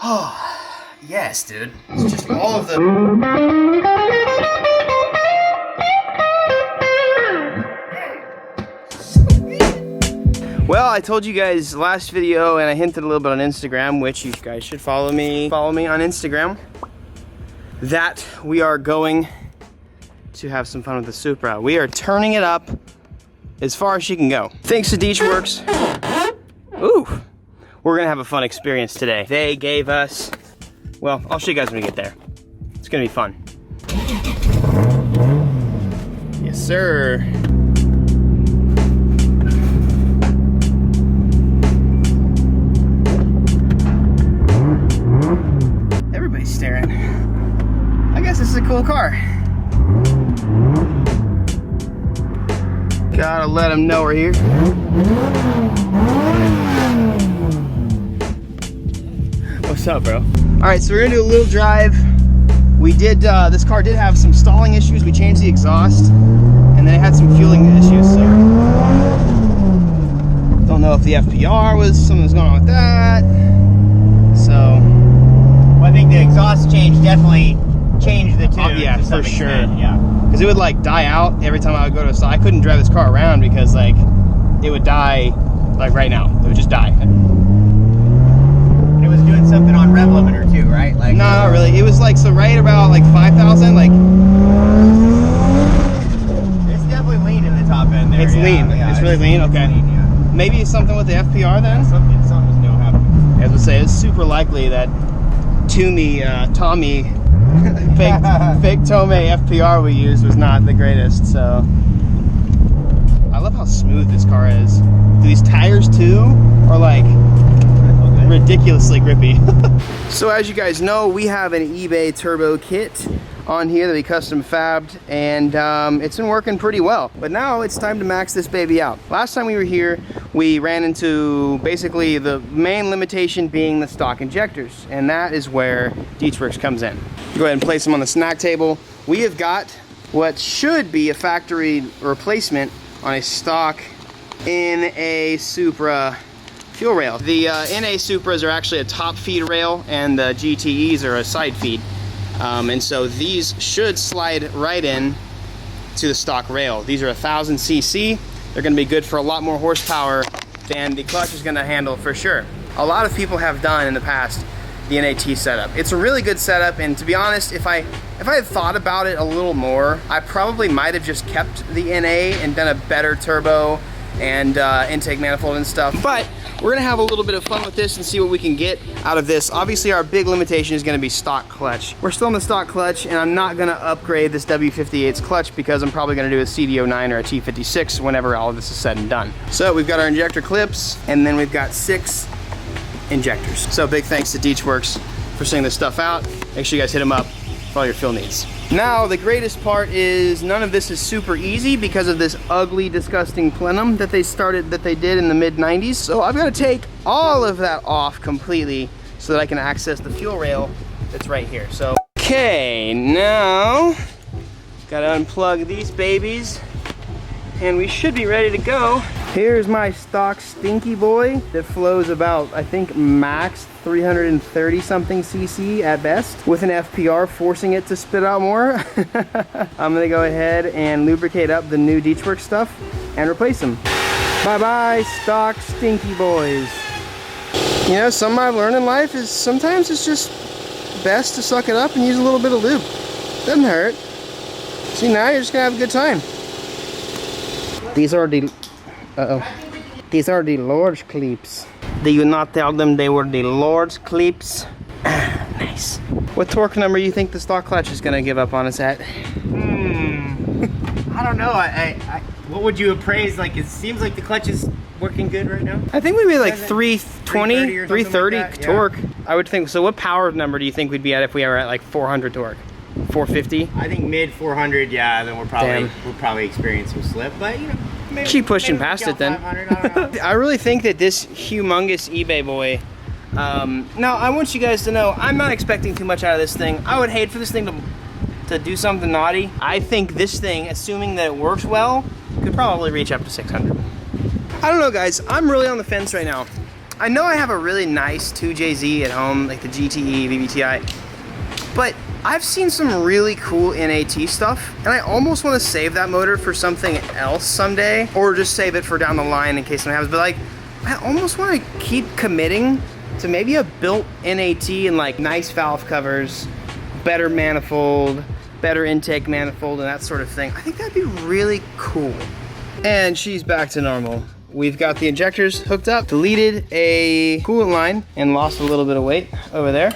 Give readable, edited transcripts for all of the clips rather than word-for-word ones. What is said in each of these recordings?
Oh, yes, dude. It's just all of the... Well, I told you guys last video, and I hinted a little bit on Instagram, which you guys should follow me on Instagram, that we are going to have some fun with the Supra. We are turning it up as far as she can go. Thanks to Deatschwerks. Ooh, we're gonna have a fun experience today. They gave us, well, I'll show you guys when we get there. It's gonna be fun. Yes, sir. Everybody's staring. I guess this is a cool car. Gotta let them know we're here. What's up, bro? All right, so we're gonna do a little drive. We did, this car did have some stalling issues. We changed the exhaust, and then it had some fueling issues, so. Don't know if the FPR was, something was going on with that. So. Well, I think the exhaust change definitely changed the tune. Yeah, for sure. Yeah. Because it would like die out every time I would go to a stop. I couldn't drive this car around because like it would die like right now. It would just die. And it was doing something on rev limiter too, right? Like no, not really. It was like, so right about like 5,000, like. It's definitely lean in the top end there. It's lean. Yeah, it's really lean. Okay. Lean, yeah. Maybe it's something with the FPR then. Something's no happening. As I would say, it's super likely that Tommy fake Tomei FPR we used was not the greatest. So I love how smooth this car is. These tires too are like ridiculously grippy. So as you guys know, we have an eBay turbo kit on here that we custom fabbed, and it's been working pretty well. But now it's time to max this baby out. Last time we were here, we ran into basically the main limitation being the stock injectors, and that is where Deatschwerks comes in. Go ahead and place them on the snack table. We have got what should be a factory replacement on a stock NA Supra fuel rail. The NA Supras are actually a top feed rail, and the GTEs are a side feed. And so these should slide right in to the stock rail. These are 1000 cc. They're going to be good for a lot more horsepower than the clutch is going to handle for sure. A lot of people have done in the past the NAT setup. It's a really good setup, and to be honest, if I had thought about it a little more, I probably might have just kept the NA and done a better turbo and intake manifold and stuff. But we're gonna have a little bit of fun with this and see what we can get out of this. Obviously, our big limitation is gonna be stock clutch. We're still on the stock clutch, and I'm not gonna upgrade this W58's clutch because I'm probably gonna do a CD09 or a T56 whenever all of this is said and done. So we've got our injector clips, and then we've got 6 injectors. So big thanks to Deatschwerks for sending this stuff out. Make sure you guys hit them up for all your fill needs. Now, the greatest part is none of this is super easy because of this ugly, disgusting plenum that they did in the mid-90s. So I've got to take all of that off completely so that I can access the fuel rail that's right here. So, okay, now, gotta unplug these babies, and we should be ready to go. Here's my stock stinky boy that flows about, I think, max 330 something cc at best, with an FPR forcing it to spit out more. I'm gonna go ahead and lubricate up the new Deatschwerks stuff and replace them. Bye bye stock stinky boys. You know, something I've learned in life is sometimes it's just best to suck it up and use a little bit of lube. Doesn't hurt. See, now you're just gonna have a good time. These are the these are the Lord's clips. Did you not tell them they were the Lord's clips? Nice. What torque number do you think the stock clutch is gonna give up on us at? I don't know. What would you appraise? Like, it seems like the clutch is working good right now. I think we'd be like 320, 330 like that, torque. yeah. I would think. So what power number do you think we'd be at if we were at like 400 torque? 450? I think mid 400, yeah, then we'll probably experience some slip, but you know, maybe, keep pushing maybe past it then. I don't know. I really think that this humongous eBay boy, now I want you guys to know, I'm not expecting too much out of this thing. I would hate for this thing to do something naughty. I think this thing, assuming that it works well, could probably reach up to 600. I don't know, guys, I'm really on the fence right now. I know I have a really nice 2JZ at home, like the GTE, VVTi, but I've seen some really cool NAT stuff, and I almost want to save that motor for something else someday, or just save it for down the line in case something happens. But like, I almost want to keep committing to maybe a built NAT and like nice valve covers, better manifold, better intake manifold, and that sort of thing. I think that'd be really cool. And she's back to normal. We've got the injectors hooked up, deleted a coolant line, and lost a little bit of weight over there.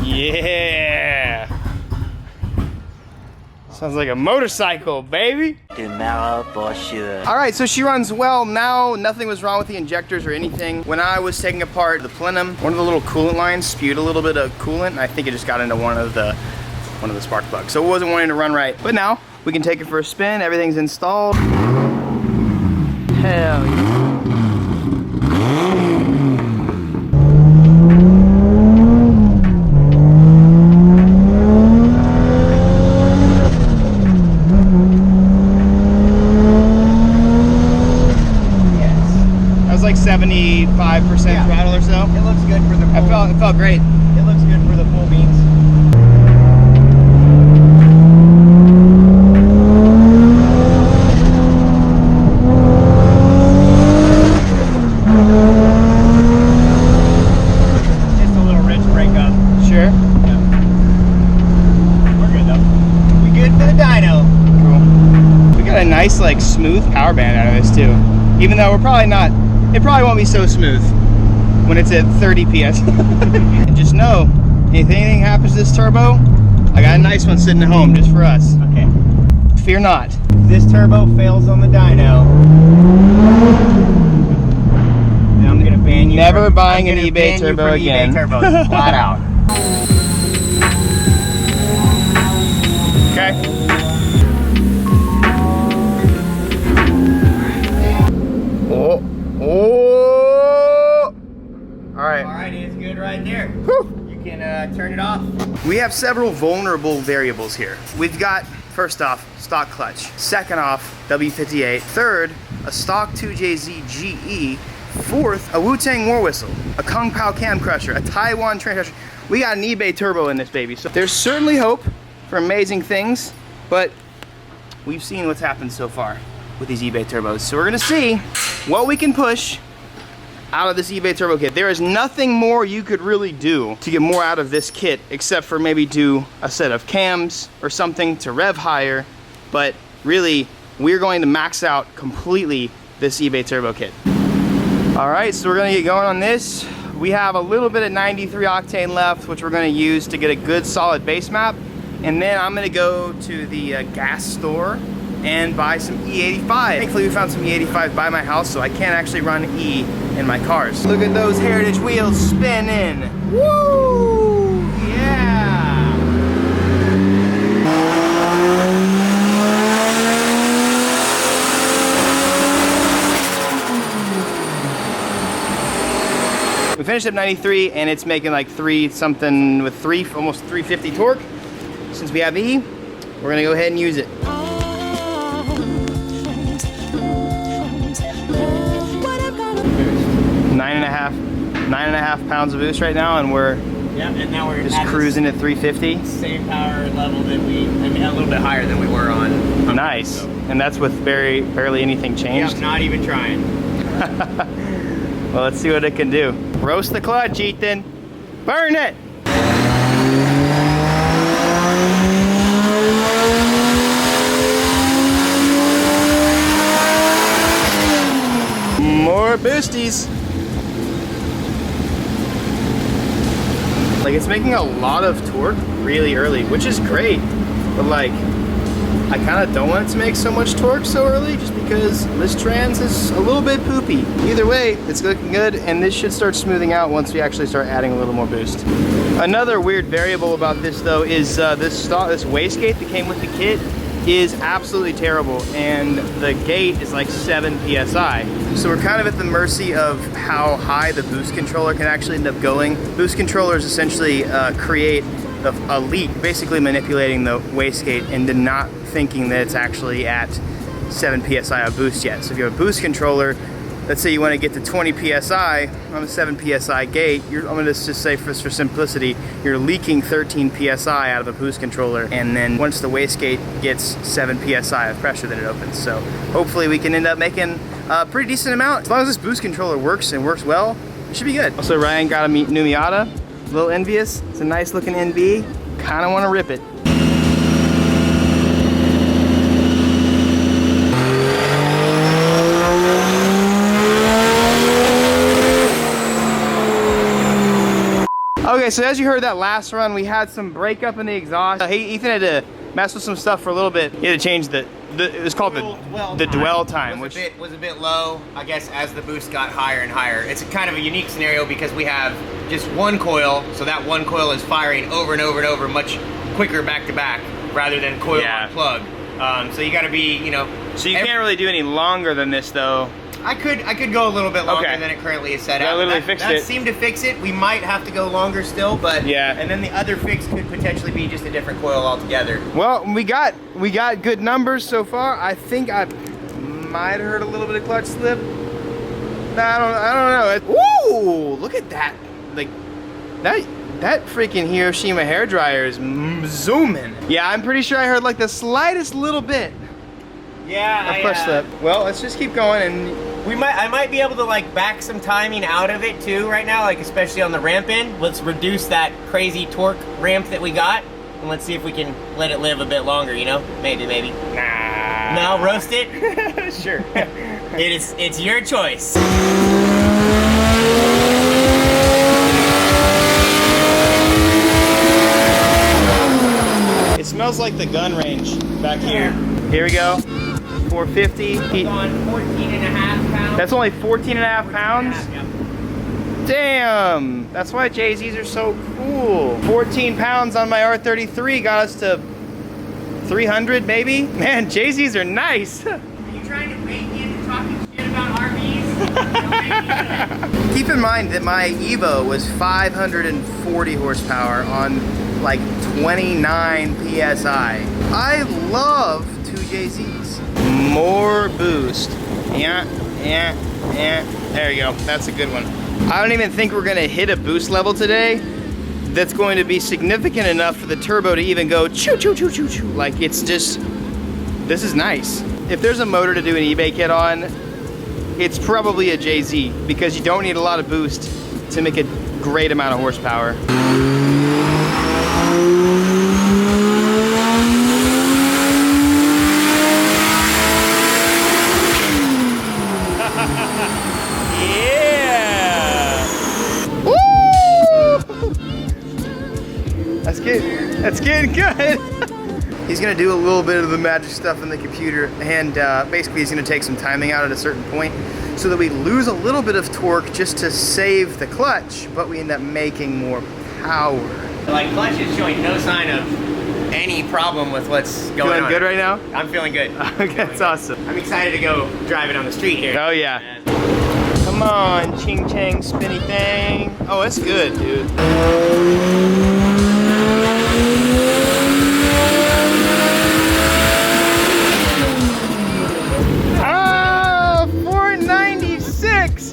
Yeah! Sounds like a motorcycle, baby! Tomorrow for sure. Alright, so she runs well now. Nothing was wrong with the injectors or anything. When I was taking apart the plenum, one of the little coolant lines spewed a little bit of coolant, and I think it just got into one of the spark plugs. So it wasn't wanting to run right. But now, we can take it for a spin. Everything's installed. Hell yeah. Like 75% throttle or so. It looks good for the full, it felt great. It looks good for the full beans. Just a little rich breakup. Sure. Yeah. We're good though. We good for the dyno. Cool. We got a nice like smooth power band out of this too. Even though we're probably not. It probably won't be so smooth when it's at 30 PS. And just know, if anything happens to this turbo, I got a nice one sitting at home just for us. Okay. Fear not. If this turbo fails on the dyno, then I'm gonna ban you. Never buying an eBay turbo again. eBay turbos, flat out. Okay. Oh. Oh! Alright. Alright, it's good right there. Whew. You can turn it off. We have several vulnerable variables here. We've got, first off, stock clutch. Second off, W58. Third, a stock 2JZ GE. Fourth, a Wu-Tang war whistle. A Kung Pao cam crusher. A Taiwan train crusher. We got an eBay turbo in this baby. So there's certainly hope for amazing things, but we've seen what's happened so far with these eBay turbos. So we're gonna see what we can push out of this eBay turbo kit. There is nothing more you could really do to get more out of this kit except for maybe do a set of cams or something to rev higher, but really we're going to max out completely this eBay turbo kit. All right, so we're gonna get going on this. We have a little bit of 93 octane left, which we're gonna use to get a good solid base map, and then I'm gonna go to the gas store and buy some E85. Thankfully we found some E85 by my house, so I can't actually run E in my cars. Look at those Heritage wheels spinning. Woo! Yeah! We finished up 93 and it's making like 3 something with almost 350 torque. Since we have E, we're gonna go ahead and use it. 9.5 pounds of boost right now, and we're and now we're just cruising at 350. Same power level that a little bit higher than we were on. Nice, so. And that's with barely anything changed. Yep, not even trying. Well, let's see what it can do. Roast the clutch, Ethan. Burn it. More boosties. Like, it's making a lot of torque really early, which is great, but like, I kind of don't want it to make so much torque so early just because this trans is a little bit poopy. Either way, it's looking good, and this should start smoothing out once we actually start adding a little more boost. Another weird variable about this though is this wastegate that came with the kit is absolutely terrible, and the gate is like 7 PSI. So we're kind of at the mercy of how high the boost controller can actually end up going. Boost controllers essentially create a leak, basically manipulating the wastegate and not thinking that it's actually at 7 PSI of boost yet. So if you have a boost controller, let's say you want to get to 20 PSI on a 7 PSI gate, I'm going to just say for simplicity, you're leaking 13 PSI out of the boost controller, and then once the wastegate gets 7 PSI of pressure, then it opens. So hopefully we can end up making a pretty decent amount. As long as this boost controller works and works well, it should be good. Also, Ryan got a new Miata, a little envious. It's a nice looking NB, kind of want to rip it. Okay, so as you heard that last run, we had some breakup in the exhaust. Ethan had to mess with some stuff for a little bit. He had to change it was called the dwell time, which was a bit low, I guess, as the boost got higher and higher. It's kind of a unique scenario because we have just one coil, so that one coil is firing over and over and over much quicker back to back rather than coil on plug. So you got to be, you know. So you can't really do any longer than this, though. I could go a little bit longer than it currently is set out. That seemed to fix it. We might have to go longer still, but yeah. And then the other fix could potentially be just a different coil altogether. Well, we got good numbers so far. I think I might have heard a little bit of clutch slip. I don't know. Woo! Look at that. Like that freaking Hiroshima hairdryer is zooming. Yeah, I'm pretty sure I heard like the slightest little bit. Yeah, push slip. Well, let's just keep going, and I might be able to like back some timing out of it too right now, like especially on the ramp end. Let's reduce that crazy torque ramp that we got, and let's see if we can let it live a bit longer. You know, maybe. Nah. No, roast it. Sure. It's your choice. It smells like the gun range back here. Here we go. 450. It's on 14.5 pounds. That's only 14.5 pounds? Yeah. Damn! That's why JZs are so cool. 14 pounds on my R33 got us to 300 maybe? Man, JZs are nice. Are you trying to bait me into talking shit about RVs? Keep in mind that my Evo was 540 horsepower on like 29 PSI. I love 2JZs. More boost. Yeah. There you go. That's a good one. I don't even think we're gonna hit a boost level today that's going to be significant enough for the turbo to even go choo choo choo choo choo. Like, it's just, this is nice. If there's a motor to do an eBay kit on, it's probably a JZ, because you don't need a lot of boost to make a great amount of horsepower. That's getting good. He's gonna do a little bit of the magic stuff in the computer, and basically he's gonna take some timing out at a certain point so that we lose a little bit of torque just to save the clutch, but we end up making more power. Like, clutch is showing no sign of any problem with what's going on. Feeling good right now? I'm feeling good. Okay, that's awesome. I'm excited to go drive it on the street here. Oh yeah. Come on, ching chang spinny thing. Oh, it's good, dude. Oh, 496.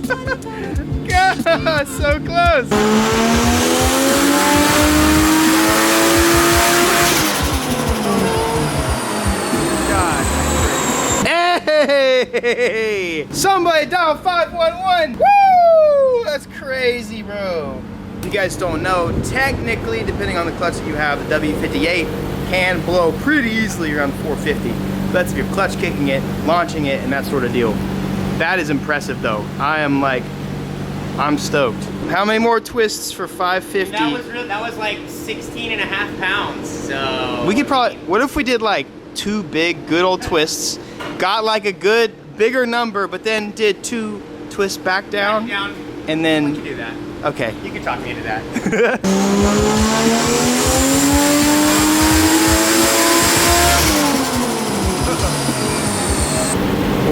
God, so close. God. Hey! Somebody down 511! Woo! That's crazy, bro. If you guys don't know, technically, depending on the clutch that you have, the W58 can blow pretty easily around 450. That's if you're clutch kicking it, launching it, and that sort of deal. That is impressive, though. I'm stoked. How many more twists for 550? That was like 16.5 pounds, so... We could probably, what if we did like 2 big, good old twists, got like a good, bigger number, but then did 2 twists back down, and then... We can do that. Okay. You can talk me into that.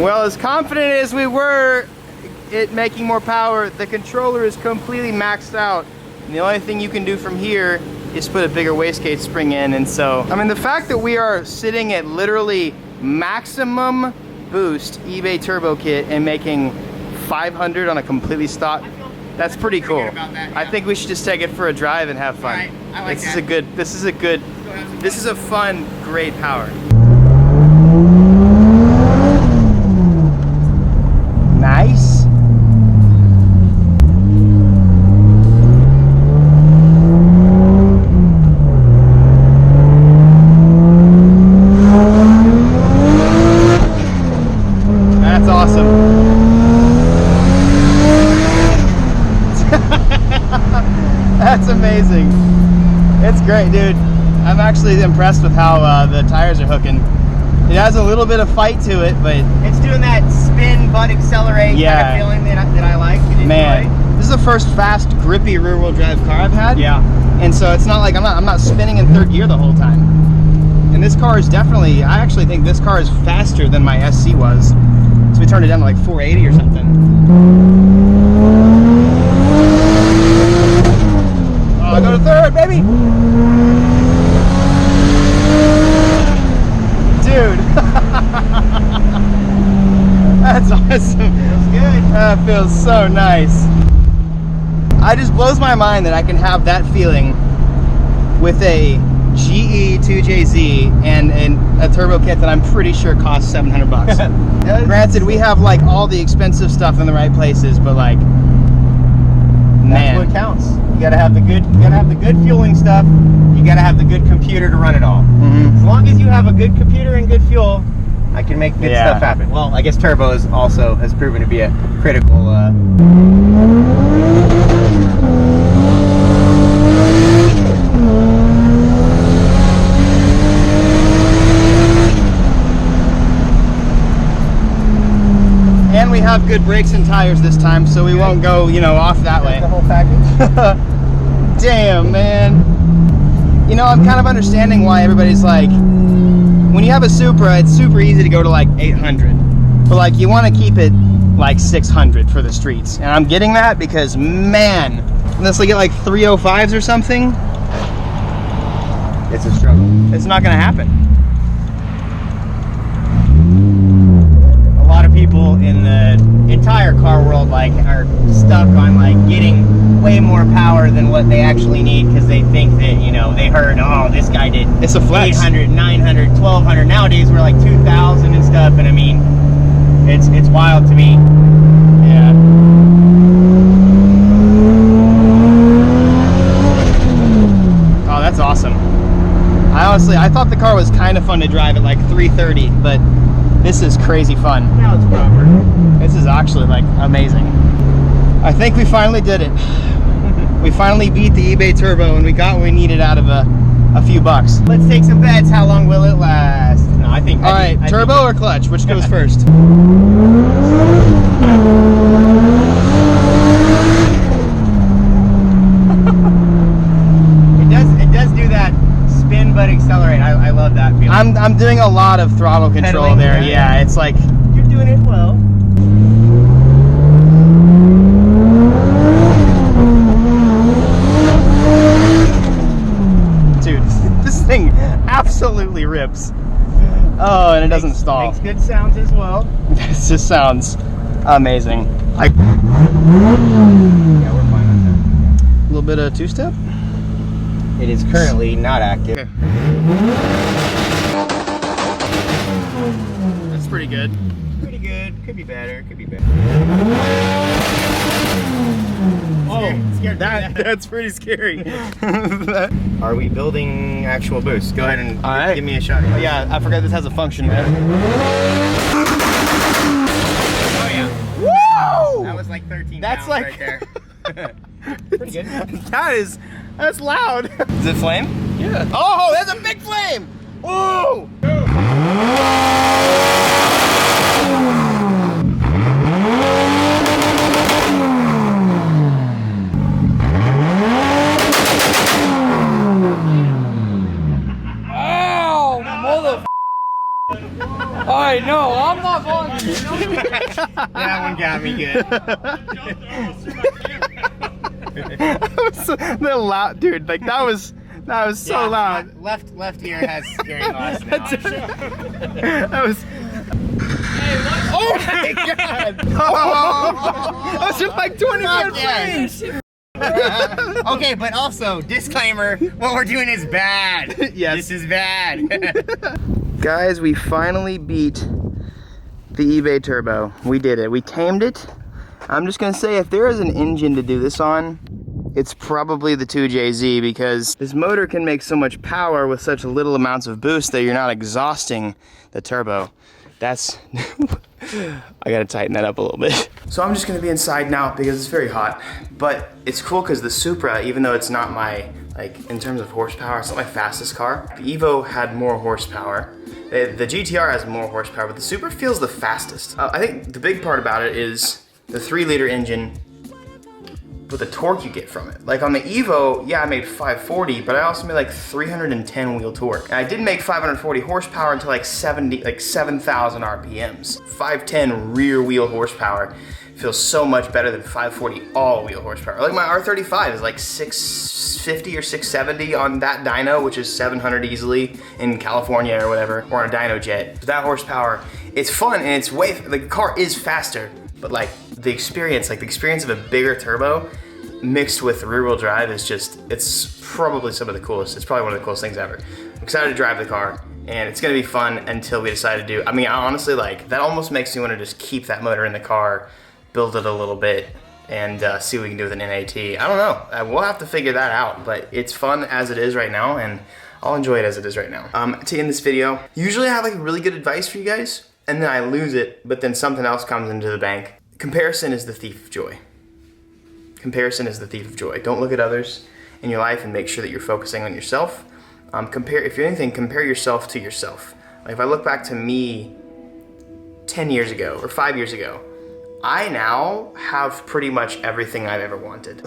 Well, as confident as we were it making more power, the controller is completely maxed out. And the only thing you can do from here just put a bigger wastegate spring in. And so, I mean, the fact that we are sitting at literally maximum boost eBay turbo kit and making 500 on a completely stock, that's pretty cool. I think we should just take it for a drive and have fun. Right, I like this that. This is a fun, great power. Nice. That's awesome. That's amazing. It's great, dude. I'm actually impressed with how the tires are hooking. It has a little bit of fight to it, but It's doing that spin, butt accelerate Yeah. kind of feeling that I like and enjoy. man, this is the first fast, grippy rear-wheel drive car I've had. Yeah. And so it's not like I'm not spinning in third gear the whole time. And this car is definitely, I actually think this car is faster than my SC was. So we turned it down to like 480 or something. Oh, I go to third, baby. Dude. That's awesome. Feels good. That feels so nice. It just blows my mind that I can have that feeling with a GE 2JZ and a turbo kit that I'm pretty sure costs 700 bucks. Granted, we have like all the expensive stuff in the right places, but like, That's man, what counts. You gotta have the good fueling stuff. You gotta have the good computer to run it all. As long as you have a good computer and good fuel, I can make good Yeah. stuff happen. Well, I guess turbo has proven to be a critical. and we have good brakes and tires this time, so we won't go, you know, off that way. The whole package. Damn, man. You know, I'm kind of understanding why everybody's like, when you have a Supra, it's super easy to go to like 800. But like, you want to keep it like 600 for the streets. And I'm getting that because, man, unless I get like 305s or something, It's a struggle. it's not going to happen. A lot of people in the entire car world like are stuck on like getting way more power than what they actually need because they think that, you know, they heard, oh, this guy did It's a flex. 800, 900, 1200. Nowadays we're like 2000 and stuff, and I mean, it's wild to me. Yeah. Oh, that's awesome. I thought the car was kind of fun to drive at like 330, but this is crazy fun. Now it's proper. This is actually like amazing. I think we finally did it. We finally beat the eBay turbo and we got what we needed out of a few bucks. Let's take some bets. How long will it last? No, I think. All right, turbo or clutch? Which goes first? It does do that spin but accelerate. I love that feeling. I'm doing a lot of throttle control Pedaling, there. yeah. Yeah, it's like, You're doing it well. dude, this thing absolutely rips. Oh, and it doesn't stall. Makes good sounds as well. This just sounds amazing. Yeah, we're fine on that. A little bit of two-step. It is currently not active. Okay. That's pretty good. Pretty good. Could be better. Could be better. Oh, scared That's pretty scary. Are we building actual boosts? Go ahead and All right. give me a shot. Oh, yeah, I forgot this has a function, man. Oh yeah. Woo! That was like 13 That's pounds like- right there. Pretty good. That's loud. Is it flame? Yeah. Oh, that's a big flame! Whoa! Ow, mother. Alright, no, I'm not volunteering. That one got me good. The loud, dude, like that was That was so loud. Left ear has hearing loss now. That was. Oh my god! Oh, that was in like 20 frames. Okay, but also disclaimer: what we're doing is bad. Yes, this is bad. Guys, we finally beat the eBay Turbo. We did it. We tamed it. I'm just gonna say, if there is an engine to do this on, it's probably the 2JZ, because this motor can make so much power with such little amounts of boost that you're not exhausting the turbo. That's, I gotta tighten that up a little bit. So I'm just gonna be inside now because it's very hot. But it's cool because the Supra, even though it's not my, like, in terms of horsepower, it's not my fastest car. The Evo had more horsepower. The GTR has more horsepower, but the Supra feels the fastest. I think the big part about it is the 3-liter engine, but the torque you get from it. Like on the Evo, yeah, I made 540, but I also made like 310 wheel torque. And I didn't make 540 horsepower until like 7,000 RPMs. 510 rear wheel horsepower feels so much better than 540 all wheel horsepower. Like my R35 is like 650 or 670 on that dyno, which is 700 easily in California or whatever, or on a dyno jet. But that horsepower, it's fun and it's way, like the car is faster, but like the experience of a bigger turbo mixed with rear wheel drive is just, it's probably some of the coolest. It's probably one of the coolest things ever. I'm excited to drive the car, and it's gonna be fun until we decide to do, I mean, honestly, like, that almost makes me wanna just keep that motor in the car, build it a little bit, and see what we can do with an NAT. I don't know, we'll have to figure that out, but it's fun as it is right now, and I'll enjoy it as it is right now. To end this video, usually I have like really good advice for you guys, and then I lose it, but then something else comes into the bank. Comparison is the thief of joy. Comparison is the thief of joy. Don't look at others in your life and make sure that you're focusing on yourself. If you're anything, compare yourself to yourself. Like if I look back to me 10 years ago or 5 years ago, I now have pretty much everything I've ever wanted.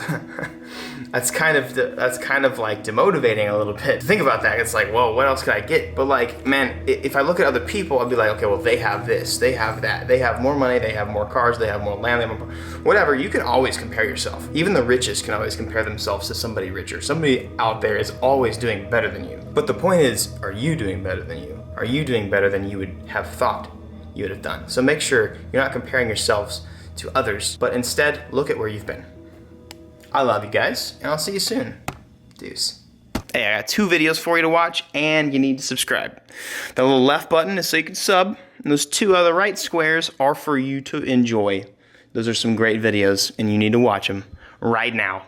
That's kind of like demotivating a little bit. Think about that. It's like, well, what else could I get? But like, man, if I look at other people, I'd be like, okay, well, they have this, they have that, they have more money, they have more cars, they have more land, they have more, whatever. You can always compare yourself. Even the richest can always compare themselves to somebody richer. Somebody out there is always doing better than you. But the point is, are you doing better than you? Are you doing better than you would have thought you would have done? So make sure you're not comparing yourselves to others, but instead look at where you've been. I love you guys, and I'll see you soon. Deuce. Hey, I got 2 videos for you to watch, and you need to subscribe. The little left button is so you can sub, and those 2 other right squares are for you to enjoy. Those are some great videos, and you need to watch them right now.